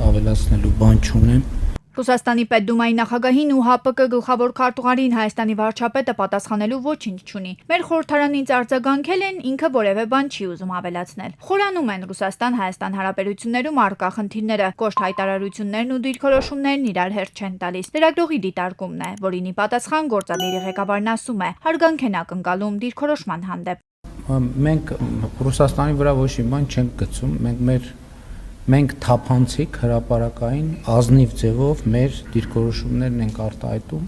ավելացնելու բան չունեմ։ Ռուսաստանի Պետդումայի նախագահին ու ՀԱՊԿ գլխավոր քարտուղարին Հայաստանի վարչապետը պատասխանելու ոչինչ չունի։ Մեր խորհրդարանից արձագանքել են, ինքը որևէ բան չի ուզում ավելացնել։ Խորանում են Ռուսաստան-Հայաստան հարաբերություններում առկա խնդիրները, կոշտ հայտարարություններն ու դիրքորոշումներն իրար հերթ չեն տալիս։ Լրագրողի դիտարկումն է, որին ի պատասխան գործադիրի ղեկավարն ասում է, հարգանք են ակնկալում դիրքորոշման հանդեպ։ Մենք Ռուսաստանի վրա ոչ մի բան չենք գցում, մենք թափանցիկ հրապարակային ազնիվ ձևով մեր դիրքորոշումներն ենք արտահայտում,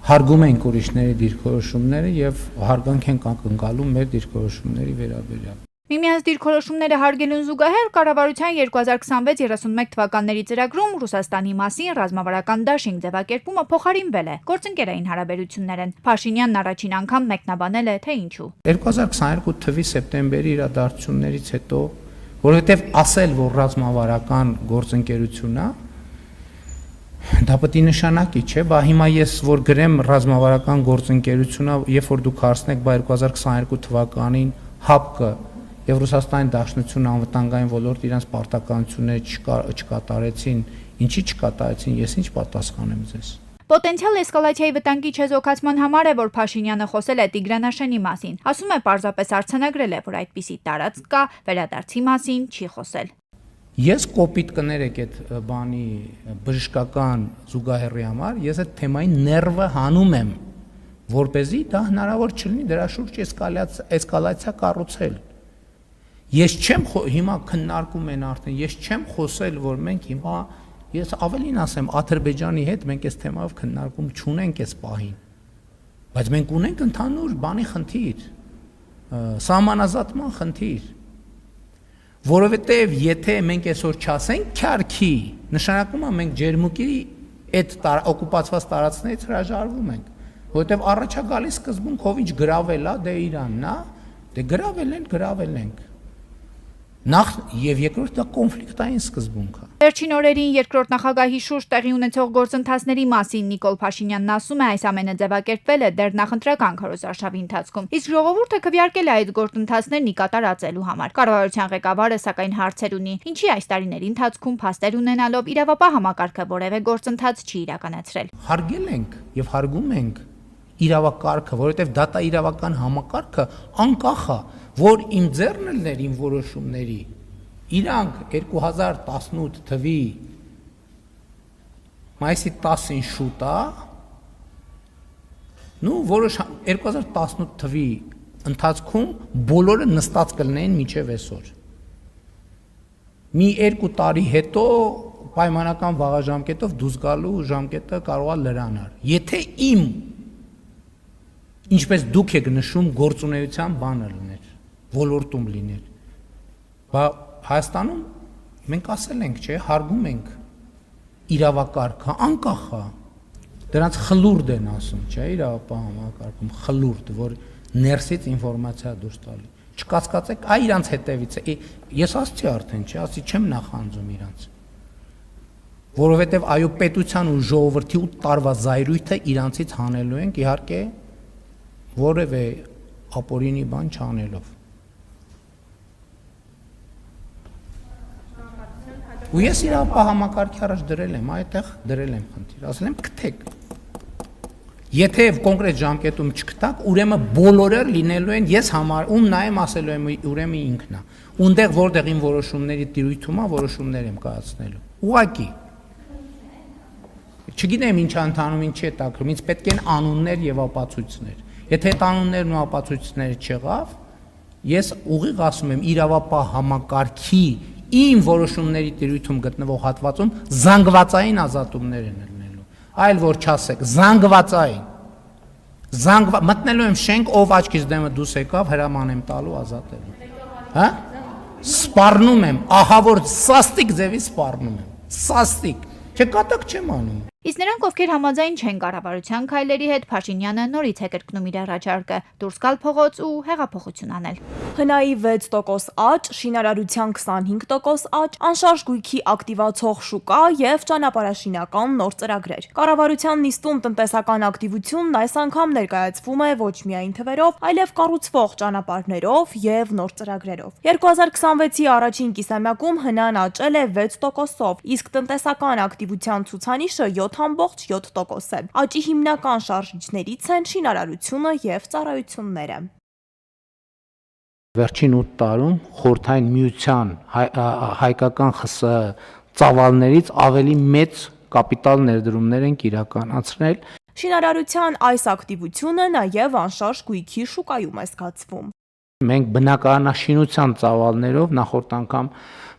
հարգում ենք ուրիշների դիրքորոշումները եւ հարգանք ենք ակնկալում մեր դիրքորոշումների վերաբերյալ։ Միմյանց դիրքորոշումները հարգելուն զուգահեռ կառավարության 2026-31 թվականների ծրագրում Ռուսաստանի մասին ռազմավարական դաշինք ձևակերպումը փոխարինվել է, գործընկերային հարաբերություններ են։ Փաշինյանն առաջին անգամ մեկնաբանել է, թե ինչու։ 2022 թվականի սեպտեմբերի իրադարձություններից հետո, որովհետև ասել, որ ռազմավարական գործընկերություն է, դա պետք է նշանակի, չէ՞, բա հիմա ես որ գրեմ ռազմավարական գործընկերությունը, երբ որ դուք հարցնեք, բա 2022 թվականին ՀԱՊԿ եւ Ռուսաստանի Դաշնությունը անվտանգային ոլորտ իրենց պարտականությունները չկատարեցին, ինչի չկատարեցին, ես ինչ պատասխանեմ ձեզ։ Պոտենցիալ էսկալացիայի վտանգի չեզոքացման համար է, որ Փաշինյանը խոսել է Տիգրանաշենի մասին։ Ասում է, պարզապես արձանագրել է, որ այդպիսի տարածք կա, վերադարձի մասին չի խոսել։ Ես կոպիտ կներեք այդ բանի բժշկական զուգահեռի համար, ես այդ թեմային ներվը հանում եմ, որպեսզի դա հնարավոր չլինի դրա շուրջ էսկալացիա կառուցել։ Ես չեմ հիմա քննարկում են արդեն, ես չեմ խոսել, որ մենք հիմա ես ավելին ասեմ, Ադրբեջանի հետ մենք այս թեմայով քննարկում չունենք այս պահին, բայց մենք ունենք ընդհանուր բանի խնդիր, սահմանազատման խնդիր, որովհետև եթե մենք այսօր չասենք քյարքի, նշանակում է մենք ջերմուկի այդ օկուպացված տարածքներից հրաժարվում ենք, որովհետև առաջ է գալիս սկզբունքով ինչ գրավել է, դե Իրանն է, դե գրավել ենք։ Նախ եւ երկրորդ դա կոնֆլիկտային սկզբունք է։ Վերջին օրերին երկրորդ նախագահի շուրջ տեղի ունեցող գործընթացների մասին Նիկոլ Փաշինյանն ասում է, այս ամենը ձևակերպվել է դեռ նախընտրական քարոզարշավի ընթացքում, իսկ ժողովուրդը քվեարկել է այդ գործընթացներն ի կատարածելու համար։ Կառավարության ղեկավարը սակայն հարցեր ունի, ինչի այս տարիների ընթացքում փաստեր ունենալով իրավապահ համակարգը որևէ գործընթաց չի իրականացրել։ Հարգել ենք եւ հարգում ենք իրավակարգը, որովհետեւ դա իրավական համակարգը անկախ է, որ իմ ձեռն ելներ իմ որոշումների, իրանք 2018 թվի մայիսի 10-ին շուտ է, նու որոշ 2018 թվի ընթացքում բոլորը նստած կլինեին մինչև այսօր։ Մի 2 տարի հետո պայմանական վաղաժամկետով դուրս գալու ժամկետը կարող է լրանալ։ Եթե իմ ինչպես դուք եք նշում գործունեության բանը լիներ, ոլորտում լիներ, բա Հայաստանում մենք ասել ենք, չէ, հարգում ենք իրավակարգը, անկախ է, դրանց խլուրդ են ասում, չէ, իրավապահ համակարգում խլուրդ, որ ներսից ինֆորմացիա դուրս տալի, չկասկածեք, այ իրանց հետևից է, ես ասացի արդեն, չէ, ասի չեմ նախանձում իրանց, որովհետև այո պետության ու ժողովրդի 8 տարվա զայրույթը իրանցից հանելու ենք, իհարկե որևէ ապօրինի բան չանելով։ Ու ես իրավապահ համակարգի առաջ դրել եմ, այդտեղ դրել եմ խնդիր, ասել եմ գտեք։ Եթե կոնկրետ ժամկետում չգտաք, ուրեմն բոլորը լինելու են ես համար, ում նայեմ ասելու եմ ուրեմն ինքն է։ Ունդեղ որտեղ իմ որոշումների տիրույթում է, որոշումներ եմ կայացնելու։ Ուղղակի։ Չգիտեմ ինչ ընթանում, ինչ է տակրում, ինձ պետք են անուններ եւ ապացույցներ։ Եթե այդ անուններն ու ապացույցները չեղավ, ես ուղիղ ասում եմ իրավապահ համակարգի իմ որոշումների տիրույթում գտնվող հատվածում զանգվածային ազատումներ են լինելու, այլ որ չասեք, զանգվածային, մտնելու եմ շենք, ով աչքից դեմը դուրս եկավ, հրաման եմ տալու ազատելու, հա? Սպառնում եմ, ահա որ սաստիկ ձևի սպառնում եմ, սաստիկ, չկատակ չեմ անում։ Իսկ նրանք, ովքեր համաձայն չեն կառավարության քայլերի հետ, Փաշինյանը նորից է կրկնում իր առաջարկը՝ դուրս գալ փողոց ու հեղափոխություն անել։ ՀՆԱ-ի 6% աճ, շինարարության 25% աճ, անշարժ գույքի ակտիվացող շուկա եւ ճանապարհաշինական նոր ծրագրեր։ Կառավարության նիստում տնտեսական ակտիվությունն այս անգամ ներկայացվում է ոչ միայն թվերով, այլև կառուցվող ճանապարհներով եւ նոր ծրագրերով։ 2026-ի առաջին կիսամյակում ՀՆԱ-ն աճել է 6%-ով, իսկ տնտեսական ակտիվության ցուցանիշը 7.7% է։ Աճի հիմնական շարժիչներից են շինարարությունը եւ ծառայությունները։ Վերջին 8 տարում խորհրդային միության հայկական ԽՍՀ ծավալներից ավելի մեծ կապիտալ ներդրումներ են իրականացրել։ Շինարարության այս ակտիվությունը նաեւ անշարժ գույքի շուկայում է զգացվում։ Մենք բնակարանաշինության ծավալներով նախորդ անգամ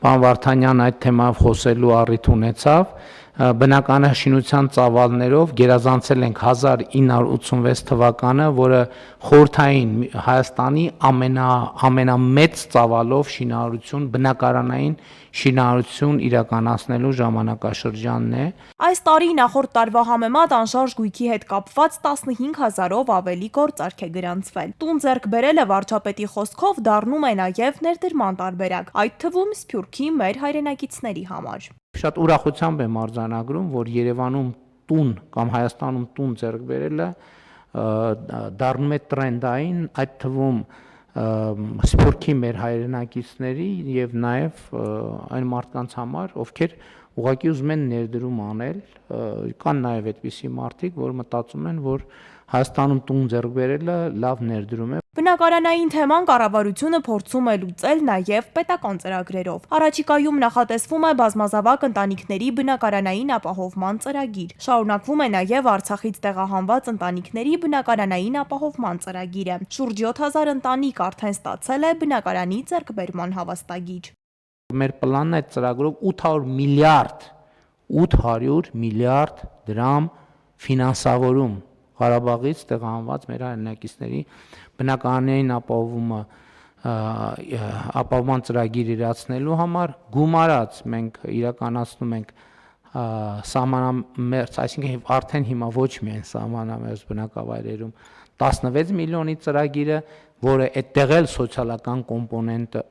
պարոն Վարդանյանն այդ թեմայով խոսելու առիթ ունեցավ, բնակարանաշինության ծավալներով գերազանցել ենք 1986 թվականը, որը խորհրդային Հայաստանի ամենամեծ ծավալով շինարարություն, բնակարանային շինարարություն իրականացնելու ժամանակաշրջանն է։ Այս տարի նախորդ տարվա համեմատ անշարժ գույքի հետ կապված 15000-ով ավելի գործարք է գրանցվել։ Տուն ձեռք բերելը վարչապետի խոսքով դառնում է նաև ներդրման տարբերակ, այդ թվում Սփյուռքի մեր հայրենակիցների համար։ Շատ ուրախությամբ եմ արձանագրում, որ Երևանում տուն կամ Հայաստանում տուն ձեռք բերելը դառնում է տրենդային, այդ թվում Սփյուռքի մեր հայրենակիցների եւ նաեւ այն մարդկանց համար, ովքեր ուղղակի ուզում են ներդրում անել, կան նաեւ այդպիսի մարդիկ, որ մտածում են, որ Հայաստանում տուն ձեռք բերելը լավ ներդրում է։ Բնակարանային թեման կառավարությունը փորձում է լուծել նաև պետական ծրագրերով։ Առաջիկայում նախատեսվում է բազմազավակ ընտանիքների բնակարանային ապահովման ծրագիր։ Շարունակվում է նաև Արցախից տեղահանված ընտանիքների բնակարանային ապահովման ծրագիրը։ Շուրջ 7000 ընտանիք արդեն ստացել է բնակարանի ձեռքբերման հավաստագիր։ Մեր պլանն այդ ծրագրով 800 միլիարդ դրամ ֆինանսավորում Ղարաբաղից տեղահանված մեր հայրենակիցների բնակարանային ապահովման ծրագիր իրացնելու համար գումարած մենք իրականացնում ենք սահմանամերձ, այսինքն արդեն հիմա ոչ միայն սահմանամերձ բնակավայրերում 16 միլիոնի ծրագիրը, որը այդտեղ էլ սոցիալական կոմպոնենտը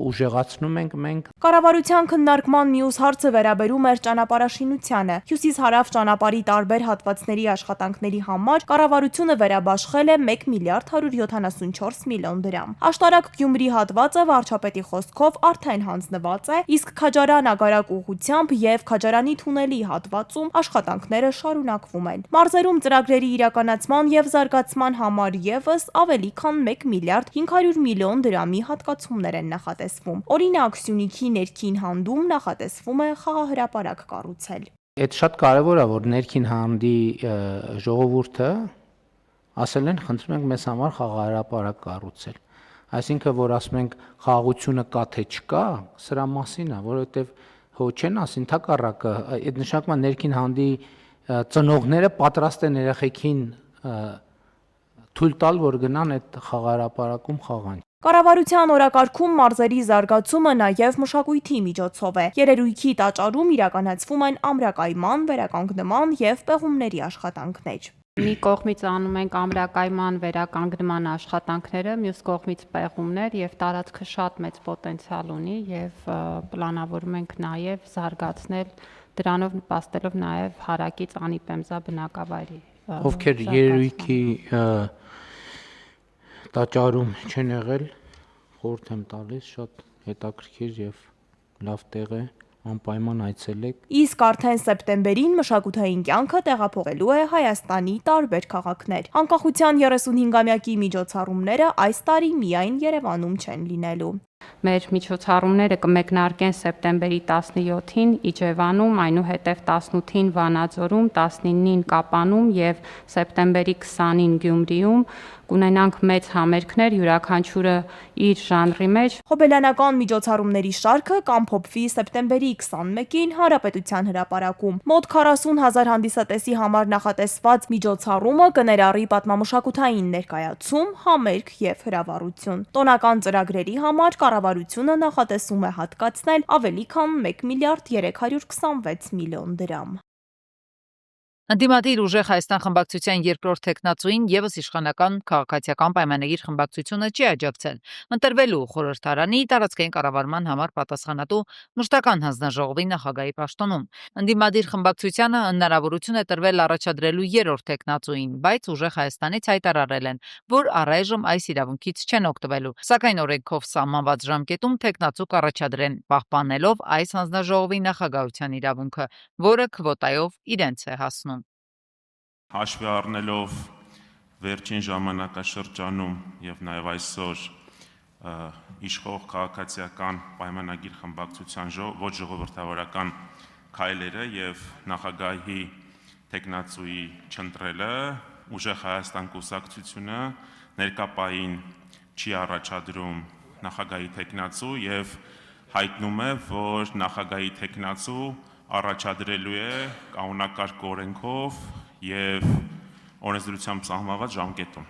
ուժեղացնում ենք մենք։ Կառավարության քննարկման մյուս հարցը վերաբերում էր ճանապարհաշինությանը։ Հյուսիս-հարավ ճանապարհի տարբեր հատվածների աշխատանքների համար կառավարությունը վերաբաշխել է 1 միլիարդ 174 միլիոն դրամ։ Աշտարակ-Գյումրի հատվածը վարչապետի խոսքով արդեն հանձնված է, իսկ Քաջարան-Ագարակ ուղղությամբ եւ Քաջարանի թունելի հատվածում աշխատանքները շարունակվում են։ Մարզերում ծրագրերի իրականացման եւ զարգացման համար եւս ավելի քան 1 միլիարդ 500 միլիոն դրամի հատկացումներ են նախատեսվում։ Օրինակ, Սյունիքի ներքին հանդում նախատեսվում է խաղահրապարակ կառուցել։ Այդ շատ կարևոր է, որ ներքին հանդի ժողովուրդը ասել են, խնդրում ենք մեզ համար խաղահրապարակ կառուցել։ Այսինքն, որ ասում ենք խաղաղությունը կա թե չկա, սրա մասին է, որովհետև հո չեն ասին թակառակը, այդ նշանակում է ներքին հանդի ծնողները պատրաստ են երեխեքին թույլ տալ, որ գնան այդ խաղահրապարակում խաղան։ Կառավարության օրակարգում մարզերի զարգացումը նաև մշակույթի միջոցով է։ Երերույթի տաճարում իրականացվում են ամրակայման, վերականգնման եւ պեղումների աշխատանքներ։ Մի կողմից անում ենք ամրակայման վերականգնման աշխատանքները, մյուս կողմից պեղումներ եւ տարածքը շատ մեծ պոտենցիալ ունի եւ պլանավորում ենք նաեւ զարգացնել դրանով նպաստելով նաեւ հարակից Անիպեմզա բնակավայրի։ Ովքեր երերույթի տաճարում չեն եղել, խորհուրդ եմ տալիս, շատ հետաքրքիր եւ լավ տեղ է, անպայման այցելեք։ Իսկ արդեն սեպտեմբերին մշակութային կյանքը տեղափոխելու է Հայաստանի տարբեր քաղաքներ։ Անկախության 35-ամյակի միջոցառումները այս տարի միայն Երևանում չեն լինելու։ Մեր միջոցառումները կմեկնարկեն սեպտեմբերի 17-ին Իջևանում, այնուհետև 18-ին Վանաձորում, 19-ին Կապանում եւ սեպտեմբերի 20-ին Գյումրիում կունենանք մեծ համերգներ, յուրաքանչյուրը իր ժանրի մեջ։ Հոբելյանական միջոցառումների շարքը կամփոփվի սեպտեմբերի 21-ին Հանրապետության հրապարակում։ Մոտ 40,000 հանդիսատեսի համար նախատեսված միջոցառումը կներառի պատմամշակութային ներկայացում, համերգ եւ հրավառություն։ Տոնական ծրագրերի համար կառավարությունը նախատեսում է հատկացնել ավելի քան 1 միլիարդ 326 միլիոն դրամ։ Ընդդիմադիր ուժեղ Հայաստան խմբակցության երկրորդ տեխնացուին եւս իշխանական քաղաքացիական պայմանագիր խմբակցությունը չի աջակցել ընտրվելու խորհրդարանի տարածքային կառավարման համար պատասխանատու մշտական հանձնաժողովի նախագահի պաշտոնում։ Ընդդիմադիր խմբակցությանը հնարավորություն է տրվել առաջադրելու երրորդ տեխնացուին, բայց ուժեղ Հայաստանից հայտարարել են, որ առայժմ այս իրավունքից չեն օգտվելու, սակայն օրենքով սահմանված ժամկետում տեխնացու կառաջադրեն, պահպանելով այս հանձնաժողովի նախագահության իրավունքը, որը քվոտայով իրենց է հասնում։ Հաշվի առնելով վերջին ժամանակաշրջանում եւ նաեւ այսօր իշխող քաղաքացիական պայմանագիր խմբակցության ոչ ժողովրդավարական քայլերը եւ նախագահի տեխնացուի չընտրելը ուժեղ Հայաստան կուսակցությունը ներկապային չի առաջադրում նախագահի տեխնացու եւ հայտնում է, որ նախագահի տեխնացու առաջադրելու է կանոնակարգ օրենքով եւ օրենսդրությամբ սահմանված ժամկետում։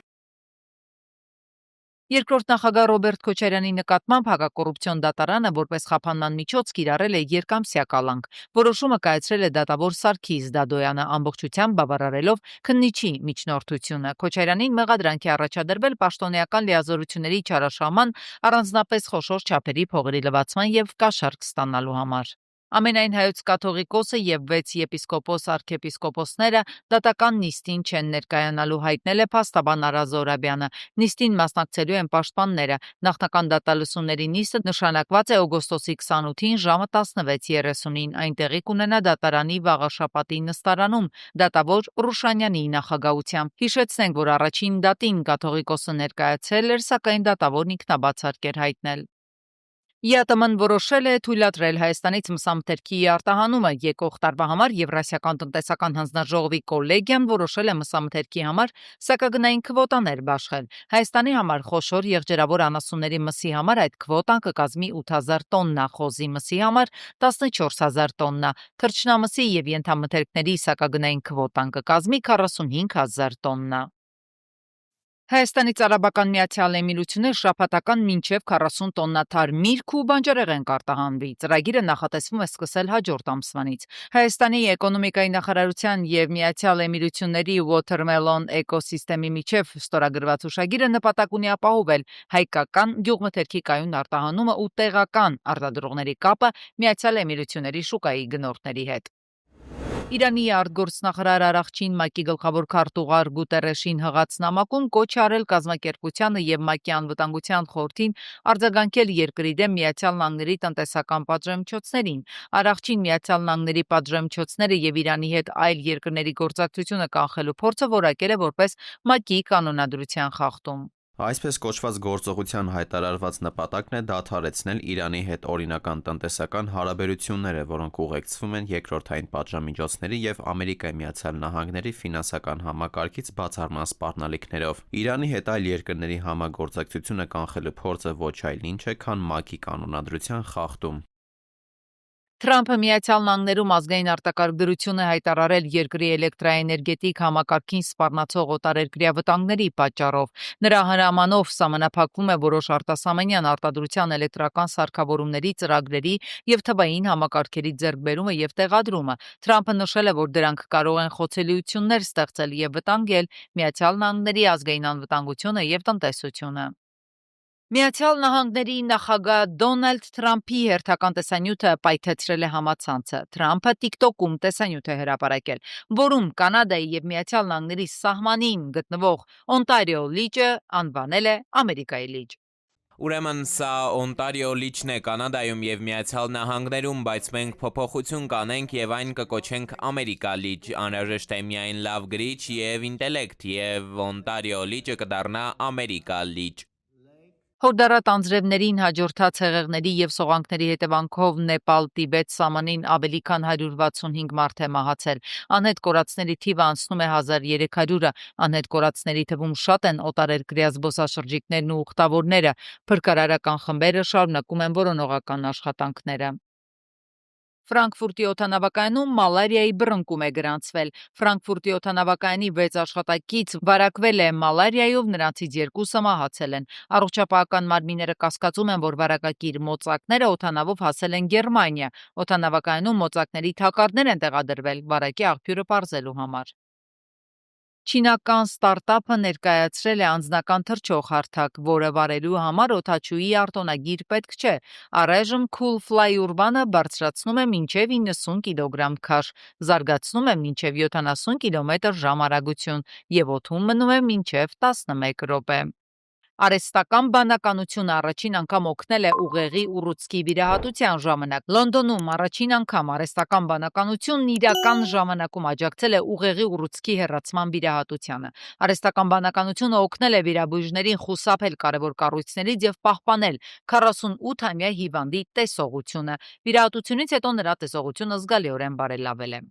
Երկրորդ նախագահ Ռոբերտ Քոչարյանի նկատմամբ հակակոռուպցիոն դատարանը որպես խափանման միջոց կիրառել է երկամսյա կալանք։ Որոշումը կայացրել է դատավոր Սարգիս Դադոյանը ամբողջությամբ բավարարելով քննիչի միջնորդությունը։ Քոչարյանին մեղադրանք է առաջադրվել պաշտոնեական լիազորությունների չարաշահման, առանձնապես խոշոր չափերի փողերի լվացման եւ կաշառք ստանալու համար։ Ամենայն հայոց կաթողիկոսը եւ 6 եպիսկոպոս արքեպիսկոպոսները դատական նիստին չեն ներկայանալու, հայտնել է փաստաբան Արա Զոհրաբյանը։ Նիստին մասնակցելու են պաշտպանները։ Նախնական դատալսումների նիստը նշանակված է օգոստոսի 28-ին ժամը 16:30-ին։ Այն տեղի կունենա դատարանի վաղաշաբաթի նստարանում դատավոր Ռուշանյանի նախագահությամբ։ Հիշեցնենք, որ առաջին դատին կաթողիկոսը ներկայացել էր, սակայն դատավորն ինքնաբացարկ էր հայտնել։ ԵԱՏՄ-ն որոշել է թույլատրել Հայաստանից մսամթերքի արտահանումը եկող տարվա համար Եվրասիական տնտեսական հանձնաժողովի կոլեգիան որոշել է մսամթերքի համար սակագնային քվոտաներ բաշխել։ Հայաստանի համար խոշոր եղջերավոր անասունների մսի համար այդ քվոտան կկազմի 8000 տոննա, խոզի մսի համար 14000 տոննա, թռչնամսի եւ ենթամթերքների սակագնային քվոտան կկազմի 45000 տոննա։ Հայաստանից Արաբական Միացյալ Էմիրություններ շաբաթական մինչև 40 տոննա թար միրգ ու բանջարեղեն կարտահանվի։ Ծրագիրը նախատեսվում է սկսել հաջորդ ամսվանից։ Հայաստանի էկոնոմիկայի նախարարության եւ Միացյալ Էմիրությունների Watermelon էկոսիստեմի միջև ստորագրված հուշագիրը նպատակ ունի ապահովել հայկական գյուղմթերքի կայուն արտահանումը ու տեղական արտադրողների կապը Միացյալ Էմիրությունների շուկայի գնորդների հետ։ Իրանի արտգործնախարար Արաղչին ՄԱԿ-ի գլխավոր քարտուղար Գուտերեշին հղած նամակում կոչ արել կազմակերպությանը եւ ՄԱԿ-ի անվտանգության խորհրդին արձագանքել երկրի դեմ Միացյալ Նահանգների տնտեսական պատժամիջոցներին։ Արաղչին Միացյալ Նահանգների պատժամիջոցները եւ Իրանի հետ այլ երկրների գործակցությունը կանխելու փորձը որակել է որպես ՄԱԿ-ի կանոնադրության խախտում։ Այսպես կոչված գործողության հայտարարված նպատակն է դադարեցնել Իրանի հետ օրինական տնտեսական հարաբերությունները, որոնք ուղեկցվում են երկրորդային պատժամիջոցների եւ Ամերիկայի Միացյալ Նահանգների ֆինանսական համակարգից բացառման սպառնալիքներով։ Իրանի հետ այլ երկրների համագործակցությունը կանխելու փորձը ոչ այլ ինչ է, քան ՄԱԿ-ի կանոնադրության խախտում։ Թրամփը Միացյալ Նահանգներում ազգային արտակարգ դրություն է հայտարարել երկրի էլեկտրաէներգետիկ համակարգին սպառնացող օտարերկրյա վտանգների պատճառով։ Նրա հրամանով սահմանափակվում է որոշ արտասահմանյան արտադրության էլեկտրական սարքավորումների, ծրագրերի եւ թվային համակարգերի ձեռքբերումը եւ տեղադրումը։ Թրամփը նշել է, որ դրանք կարող են խոցելիություններ ստեղծել եւ վտանգել Միացյալ Նահանգների ազգային անվտանգությունը եւ տնտեսությունը։ Միացյալ Նահանգների նախագահ Դոնալդ Թրամփի հերթական տեսանյութը պայթեցրել է համացանցը։ Թրամփը TikTok-ում տեսանյութ է հրապարակել, որում Կանադայի եւ Միացյալ Նահանգների սահմանին գտնվող Օնտարիո լիճը անվանել է Ամերիկայի լիճ։ Ուրեմն սա Օնտարիո լիճն է Կանադայում եւ Միացյալ Նահանգներում, բայց մենք փոփոխություն կանենք եւ այն կկոչենք Ամերիկա լիճ։ Անհրաժեշտ է միայն լավ գրիչ եւ ինտելեկտ, եւ Օնտարիո լիճը կդառնա Ամերիկա լիճ։ Հորդառատ անձրևներին հաջորդած հեղեղների եւ սողանքների հետևանքով Նեպալ-Տիբետ սահմանին ավելի քան 165 մարդ է մահացել։ Անհետ կորածների թիվը անցնում է 1300-ը։ Անհետ կորածների թվում շատ են օտարերկրյա զբոսաշրջիկներն ու ուխտավորները։ Փրկարարական խմբերը շարունակում են որոնողական աշխատանքները։ Ֆրանկֆուրտի օդանավակայանում մալարիայի բռնկում է գրանցվել։ Ֆրանկֆուրտի օդանավակայանի 6 աշխատակից վարակվել է մալարիայով, նրանցից 2-ը մահացել են։ Առողջապահական մարմինները կասկածում են, որ վարակակիր մոծակները օդանավով հասել են Գերմանիա։ Օդանավակայանում մոծակների թակարդներ են տեղադրվել վարակի աղբյուրը պարզելու համար։ Չինական ստարտափը ներկայացրել է անձնական թռչող-հարթակ, որը վարելու համար օդաչուի արտոնագիր պետք չէ։ Առայժմ Cool Fly Urban-ը բարձրացնում է մինչև 90 կիլոգրամ քաշ, զարգացնում է մինչև 70 կմ/ժ արագություն եւ օդում մնում է մինչև 11 րոպե։ Արհեստական բանականությունը առաջին անգամ օգնել է ուղեղի ուռուցքի վիրահատության ժամանակ։ Լոնդոնում առաջին անգամ արհեստական բանականությունն իրական ժամանակում աջակցել է ուղեղի ուռուցքի հեռացման վիրահատությանը։ Արհեստական բանականությունը օգնել է վիրաբույժներին խուսափել կարևոր կառույցներից եւ պահպանել 48-ամյա հիվանդի տեսողությունը։ Վիրահատությունից հետո նրա տեսողությունը զգալիորեն բարելավել է։